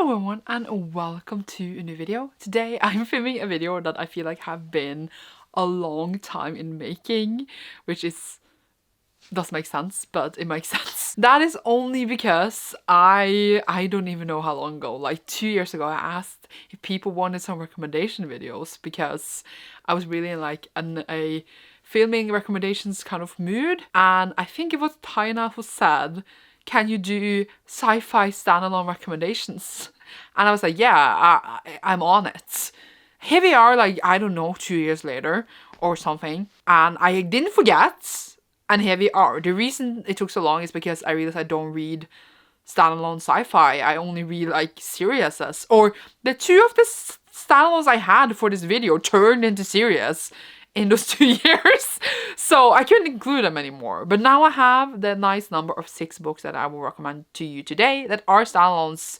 Hello everyone and welcome to a new video. Today I'm filming a video that I feel like have been a long time in making, which doesn't make sense, but it makes sense. That is only because I don't even know how long ago, like 2 years ago, I asked if people wanted some recommendation videos because I was really in like a filming recommendations kind of mood, and I think it was Taina who said, can you do sci-fi standalone recommendations? And I was like, yeah, I'm on it. Here we are, like, I don't know, 2 years later or something. And I didn't forget. And here we are. The reason it took so long is because I realized I don't read standalone sci-fi. I only read like series. Or the two of the standalones I had for this video turned into series in those 2 years. So I couldn't include them anymore. But now I have the nice number of 6 books that I will recommend to you today that are standalones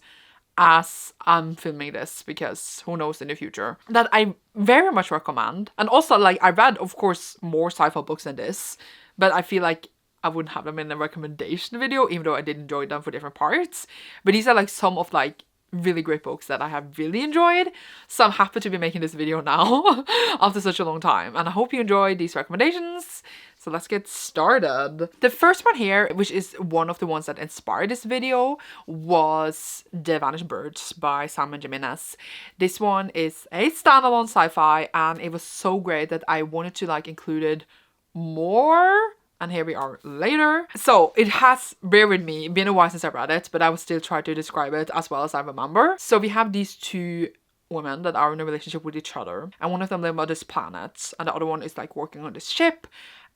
as I'm filming this, because who knows in the future, that I very much recommend. And also, like, I read, of course, more sci-fi books than this, but I feel like I wouldn't have them in a recommendation video, even though I did enjoy them for different parts. But these are like some of like really great books that I have really enjoyed. So I'm happy to be making this video now after such a long time. And I hope you enjoyed these recommendations. So let's get started. The first one here, which is one of the ones that inspired this video, was The Vanishing Birds by Simon Jimenez. This one is a standalone sci-fi, and it was so great that I wanted to like include it more. And here we are later. So it has, bear with me, been a while since I read it, but I will still try to describe it as well as I remember. So we have these two women that are in a relationship with each other, and one of them lives on this planet, and the other one is like working on this ship,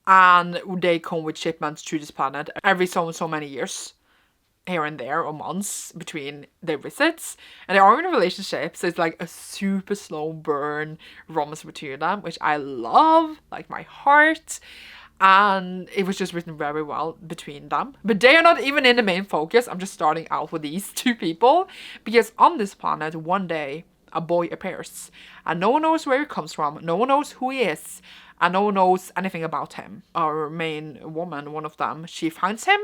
and they come with shipments to this planet every so many years, here and there, or months between their visits, and they are in a relationship. So it's like a super slow burn romance between them, which I love like my heart. And it was just written very well between them. But they are not even in the main focus. I'm just starting out with these two people, because on this planet one day a boy appears, and no one knows where he comes from, no one knows who he is, and no one knows anything about him. Our main woman, one of them, she finds him,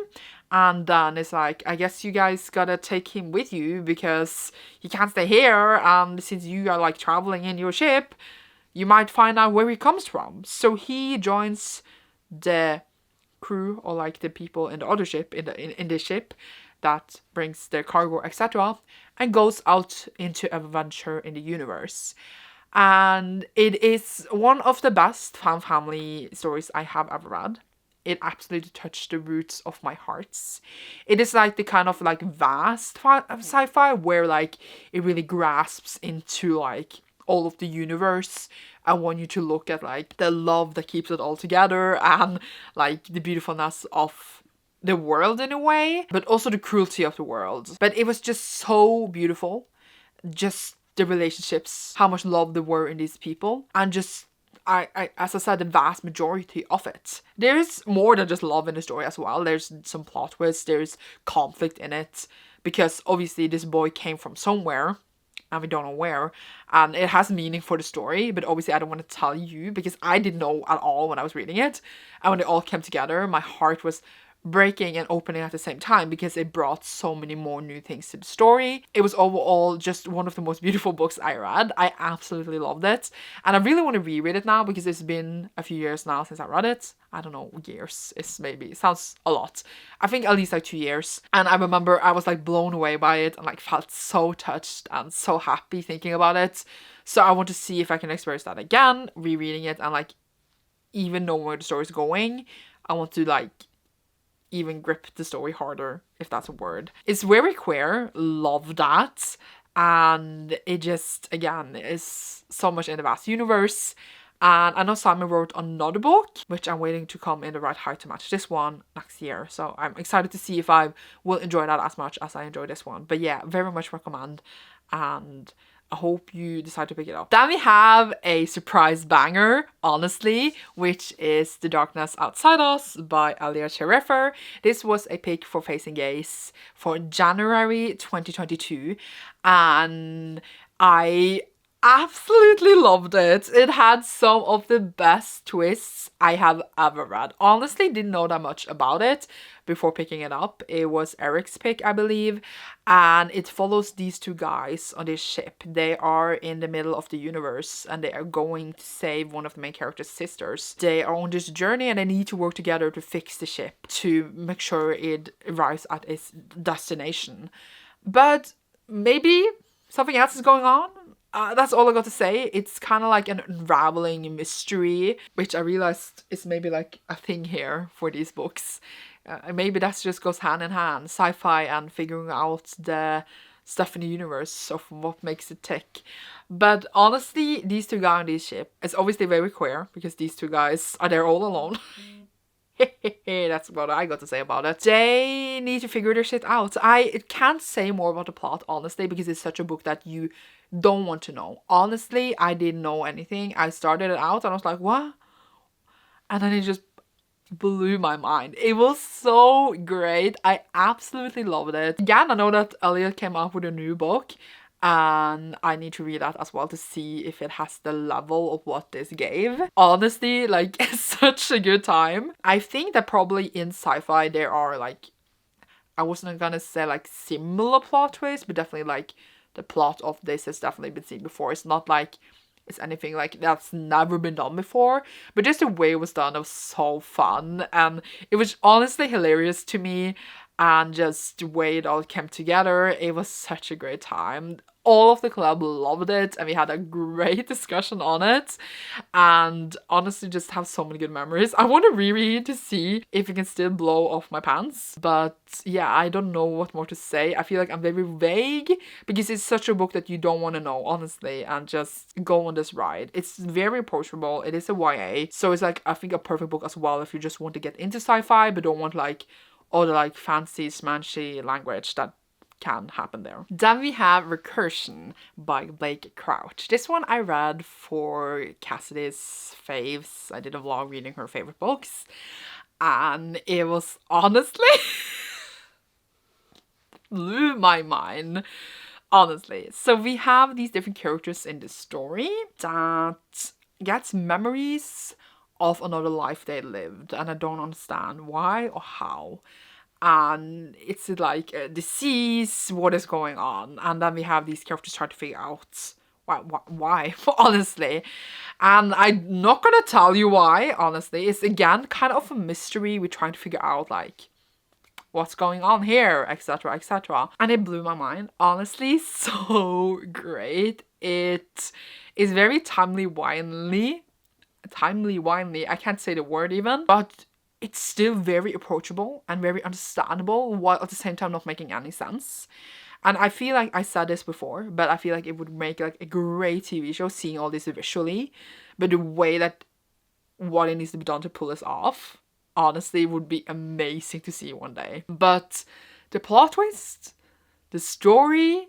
and then it's like, I guess you guys gotta take him with you because he can't stay here, and since you are like traveling in your ship, you might find out where he comes from. So he joins the crew, or like the people in the other ship, in the ship that brings their cargo, etc., and goes out into adventure in the universe. And it is one of the best family stories I have ever read. It absolutely touched the roots of my hearts. It is like the kind of like vast sci-fi where like it really grasps into like all of the universe. I want you to look at like the love that keeps it all together, and like the beautifulness of the world in a way, but also the cruelty of the world. But it was just so beautiful. Just the relationships, how much love there were in these people, and just I as I said, the vast majority of it. There's more than just love in the story as well. There's some plot twists, there's conflict in it, because obviously this boy came from somewhere, and we don't know where, and it has meaning for the story, but obviously I don't want to tell you because I didn't know at all when I was reading it. And when it all came together, my heart was breaking and opening at the same time, because it brought so many more new things to the story. It was overall just one of the most beautiful books I read. I absolutely loved it, and I really want to reread it now because it's been a few years now since I read it. I don't know, years is maybe, sounds a lot. I think at least like 2 years. And I remember I was like blown away by it and like felt so touched and so happy thinking about it. So I want to see if I can experience that again, rereading it, and like even know where the story is going. I want to like even grip the story harder, if that's a word. It's very queer, love that, and it just, again, is so much in the vast universe. And I know Simon wrote another book, which I'm waiting to come in the right height to match this one next year, so I'm excited to see if I will enjoy that as much as I enjoy this one. But yeah, very much recommend, and I hope you decide to pick it up. Then we have a surprise banger, honestly, which is The Darkness Outside Us by Alia Sherifer. This was a pick for Facing Gaze for January 2022, and I absolutely loved it. It had some of the best twists I have ever read. Honestly, didn't know that much about it before picking it up. It was Eric's pick, I believe, and it follows these two guys on this ship. They are in the middle of the universe and they are going to save one of the main character's sisters. They are on this journey and they need to work together to fix the ship to make sure it arrives at its destination. But maybe something else is going on. That's all I got to say. It's kind of like an unraveling mystery, which I realized is maybe like a thing here for these books. Maybe that just goes hand in hand, sci-fi and figuring out the stuff in the universe of what makes it tick. But honestly, these two guys on this ship, it's obviously very queer because these two guys are there all alone. That's what I got to say about it. They need to figure their shit out. I can't say more about the plot, honestly, because it's such a book that you don't want to know. Honestly, I didn't know anything. I started it out and I was like, what? And then it just blew my mind. It was so great. I absolutely loved it. Again, I know that Elliot came out with a new book and I need to read that as well to see if it has the level of what this gave. Honestly, like, it's such a good time. I think that probably in sci-fi there are like, I wasn't gonna say like similar plot twists, but definitely like the plot of this has definitely been seen before. It's not like it's anything like that's never been done before, but just the way it was done, it was so fun and it was honestly hilarious to me, and just the way it all came together, it was such a great time. All of the club loved it and we had a great discussion on it, and honestly just have so many good memories. I want to reread to see if it can still blow off my pants, but yeah, I don't know what more to say. I feel like I'm very vague because it's such a book that you don't want to know, honestly, and just go on this ride. It's very approachable. It is a YA, so it's like I think a perfect book as well if you just want to get into sci-fi but don't want like all the like fancy smanchy language that can happen there. Then we have Recursion by Blake Crouch. This one I read for Cassidy's faves. I did a vlog reading her favorite books and it was honestly blew my mind, honestly. So we have these different characters in the story that gets memories of another life they lived, and I don't understand why or how. And it's like a disease, what is going on? And then we have these characters trying to figure out why honestly. And I'm not gonna tell you why, honestly. It's again kind of a mystery. We're trying to figure out like what's going on here, etc, etc. And it blew my mind, honestly. So great. It is very timely-wimely. I can't say the word even, but it's still very approachable and very understandable while at the same time not making any sense. And I feel like I said this before, but I feel like it would make like a great TV show seeing all this visually, but the way that what it needs to be done to pull this off, honestly, would be amazing to see one day. But the plot twist, the story,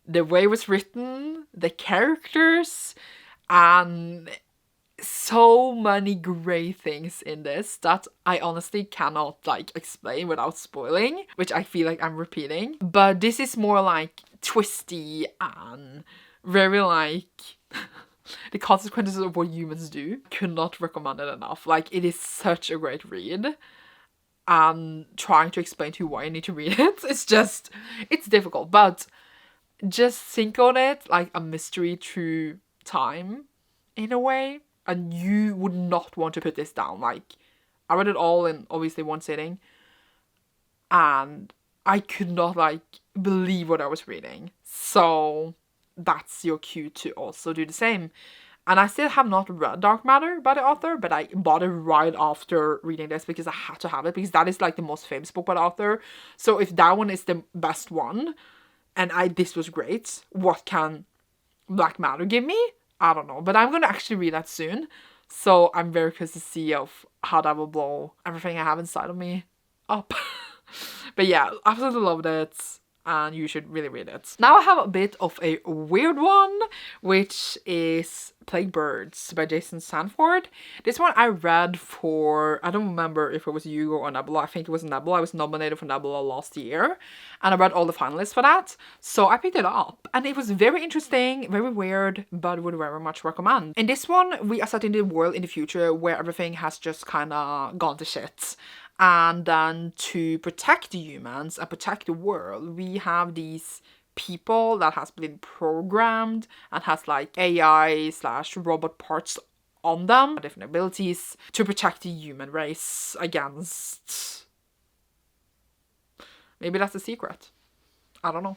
the way it was written, the characters, and so many great things in this that I honestly cannot like explain without spoiling, which I feel like I'm repeating. But this is more like twisty and very like the consequences of what humans do. Could not recommend it enough. Like, it is such a great read. And trying to explain to you why you need to read it, it's difficult, but just think on it like a mystery through time in a way. And you would not want to put this down. Like, I read it all in obviously one sitting. And I could not like believe what I was reading. So that's your cue to also do the same. And I still have not read Dark Matter by the author, but I bought it right after reading this because I had to have it, because that is like the most famous book by the author. So if that one is the best one, and this was great, what can Black Matter give me? I don't know, but I'm gonna actually read that soon. So I'm very curious to see of how that will blow everything I have inside of me up. But yeah, absolutely loved it. and you should really read it. Now I have a bit of a weird one, which is Plague Birds by Jason Sanford. This one I read for, I don't remember if it was Hugo or Nebula. I think it was Nebula. I was nominated for Nebula last year, and I read all the finalists for that. So I picked it up, and it was very interesting, very weird, but would very much recommend. In this one, we are set in the world in the future where everything has just kind of gone to shit. And then to protect the humans and protect the world, we have these people that has been programmed and has like AI / robot parts on them, different abilities to protect the human race against, maybe that's a secret, I don't know.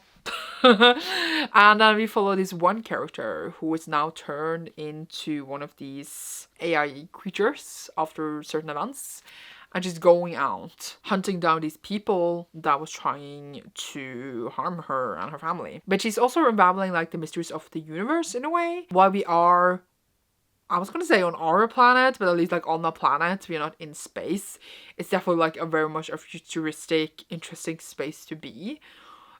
And then we follow this one character who is now turned into one of these AI creatures after certain events, and she's going out hunting down these people that was trying to harm her and her family. But she's also unraveling like the mysteries of the universe in a way. While we are, I was gonna say on our planet, but at least like on the planet, we're not in space. It's definitely like a very much a futuristic, interesting space to be.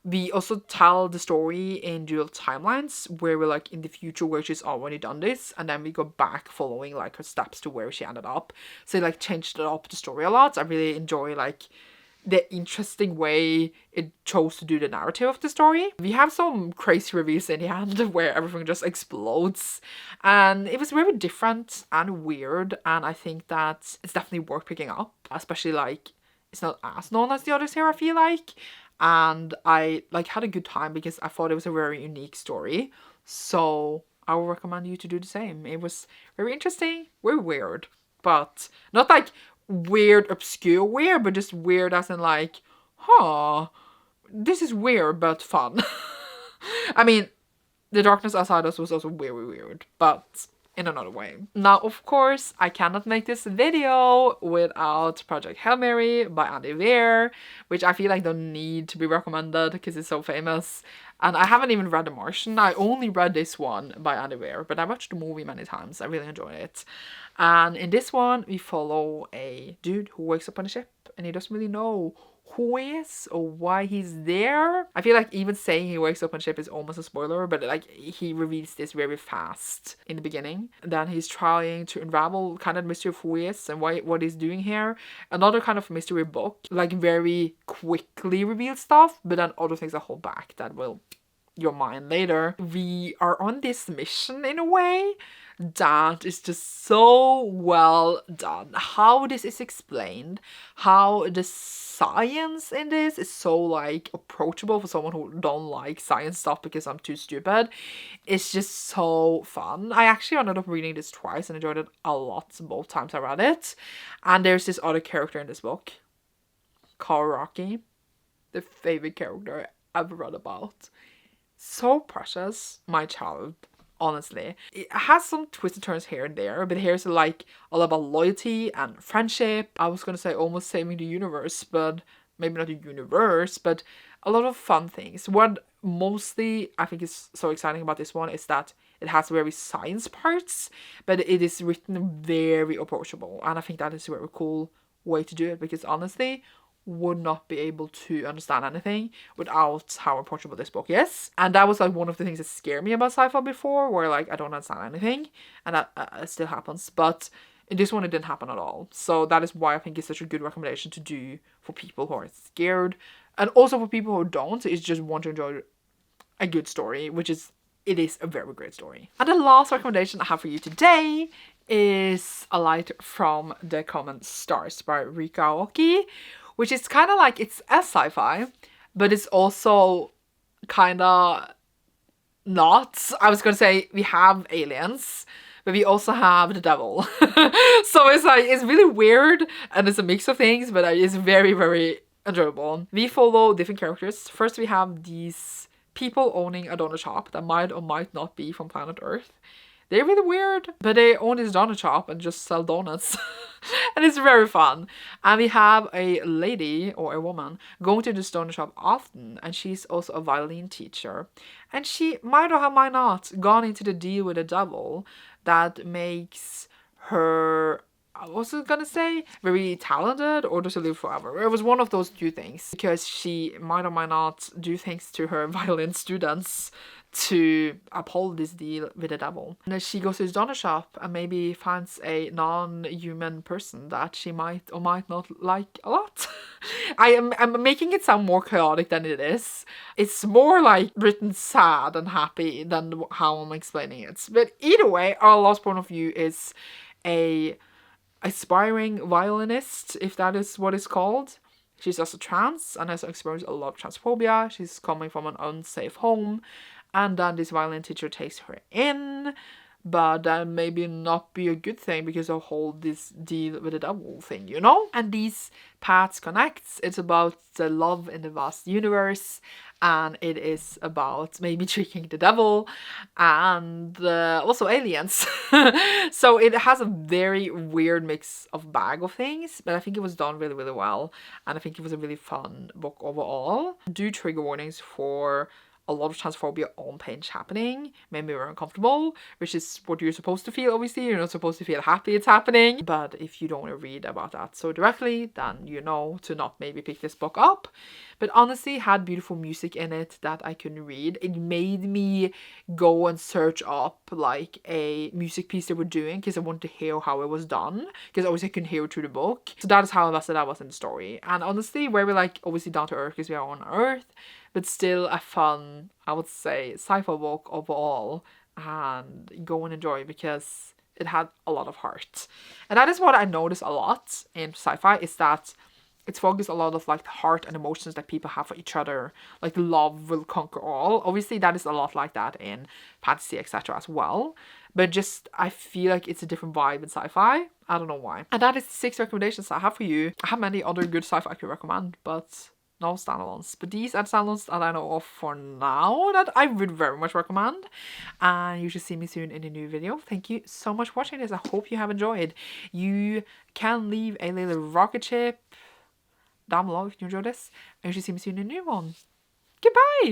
We also tell the story in dual timelines where we're like in the future where she's already done this, and then we go back following like her steps to where she ended up. So it like changed it up the story a lot. I really enjoy like the interesting way it chose to do the narrative of the story. We have some crazy reveals in the end where everything just explodes, and it was very different and weird, and I think that it's definitely worth picking up, especially like it's not as known as the others here, I feel like. And I like had a good time because I thought it was a very unique story. So I would recommend you to do the same. It was very interesting, very weird, but not like weird, obscure weird, but just weird as in like, huh, this is weird but fun. I mean, The Darkness Outside Us was also very weird, but in another way. Now, of course, I cannot make this video without Project Hail Mary by Andy Weir, which I feel like don't need to be recommended because it's so famous. And I haven't even read The Martian. I only read this one by Andy Weir, but I watched the movie many times. I really enjoyed it. And in this one, we follow a dude who wakes up on a ship and he doesn't really know who he is or why he's there. I feel like even saying he wakes up on ship is almost a spoiler, but like he reveals this very fast in the beginning. Then he's trying to unravel kind of the mystery of who he is and what he's doing here. Another kind of mystery book, like very quickly reveals stuff, but then other things that hold back that will your mind later. We are on this mission in a way that is just so well done. How this is explained, how the science in this is so like approachable for someone who don't like science stuff because I'm too stupid. It's just so fun. I actually ended up reading this twice and enjoyed it a lot both times I read it. And there's this other character in this book called Rocky, the favorite character I've ever read about. So precious, my child. Honestly, it has some twists and turns here and there, but here's like all about loyalty and friendship. I was gonna say almost saving the universe, but maybe not the universe, but a lot of fun things. What mostly I think is so exciting about this one is that it has very science parts, but it is written very approachable, and I think that is a very cool way to do it because honestly, would not be able to understand anything without how approachable this book is. And that was like one of the things that scared me about sci-fi before, where like I don't understand anything, and that still happens, but in this one it didn't happen at all. So that is why I think it's such a good recommendation to do for people who are scared, and also for people who don't, is just want to enjoy a good story, which is, it is a very great story. And the last recommendation I have for you today is A Light from the Common Stars by Rika Aoki, which is kind of like, it's a sci-fi, but it's also kind of not. I was gonna say we have aliens, but we also have the devil. So it's like, it's really weird and it's a mix of things, but it's very enjoyable. We follow different characters. First we have these people owning a donut shop that might or might not be from planet Earth. They're really weird, but they own this donut shop and just sell donuts. And it's very fun. And we have a lady or a woman going to this donut shop often, and she's also a violin teacher. And she might or might not gone into the deal with the devil that makes her was I gonna say, very talented, or does she live forever? It was one of those two things, because she might or might not do things to her violin students to uphold this deal with the devil. And then she goes to his donor shop and maybe finds a non-human person that she might or might not like a lot. I'm making it sound more chaotic than it is. It's more like written sad and happy than how I'm explaining it. But either way, our last point of view is a aspiring violinist, if that is what it's called. She's also trans and has experienced a lot of transphobia. She's coming from an unsafe home, and then this violin teacher takes her in, but that maybe not be a good thing because of whole this deal with the devil thing, you know? And these paths connects. It's about the love in the vast universe, and it is about maybe tricking the devil and also aliens. So it has a very weird mix of bag of things, but I think it was done really, really well, and I think it was a really fun book overall. Do trigger warnings for a lot of transphobia on page happening, made me very uncomfortable, which is what you're supposed to feel, obviously. You're not supposed to feel happy it's happening. But if you don't want to read about that so directly, then you know to not maybe pick this book up. But honestly, it had beautiful music in it that I couldn't read. It made me go and search up like a music piece they were doing because I wanted to hear how it was done, because obviously I couldn't hear it through the book. So that is how invested I was in the story. And honestly, very like obviously down to earth because we are on Earth, but still a fun, I would say, sci-fi book overall, and go and enjoy because it had a lot of heart. And that is what I notice a lot in sci-fi, is that it's focused a lot of like the heart and emotions that people have for each other, like love will conquer all. Obviously that is a lot like that in fantasy, etc. as well, but just I feel like it's a different vibe in sci-fi. I don't know why. And that is the 6 recommendations I have for you. I have many other good sci-fi I could recommend, but no standalones. But these are standalones that I know of for now that I would very much recommend. And you should see me soon in a new video. Thank you so much for watching this. I hope you have enjoyed. You can leave a little rocket ship down below if you enjoyed this. And you should see me soon in a new one. Goodbye!